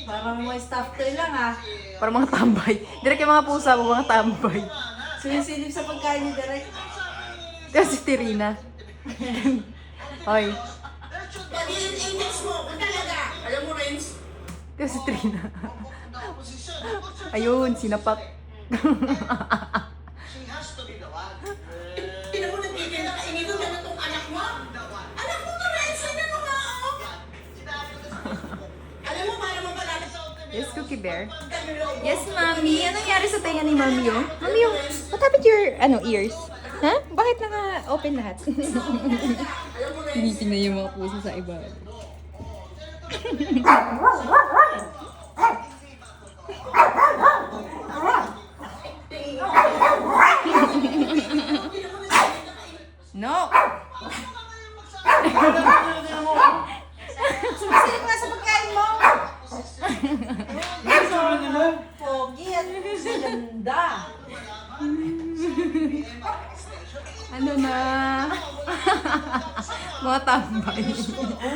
Parang mga staff toy lang ah. Para mga tambay. Direk yung mga pusa mo, mga tambay. Sinisilip sa pagkain ni Derek. Kaya si Tirina. Hoy. Alam mo, Renz? Kaya si Trina. Ayun, sinapak. Tignan mo, nagtitinda ka. Ininom na itong anak mo. Anak mo to, Renz. Ano mo nga, oh? Alam mo, para mo pala. Yes, Cookie Bear. Yes, Mami. Anong nangyari sa tenga ni Mami, oh? Mami, oh. What happened to your, ears? Ha? Bakit naka-open lahat? Hindi na yung mga puso sa iba. No! Sumisilip nga sa pagkain mo. Pogi at ganda. Ano na? Mga tambay.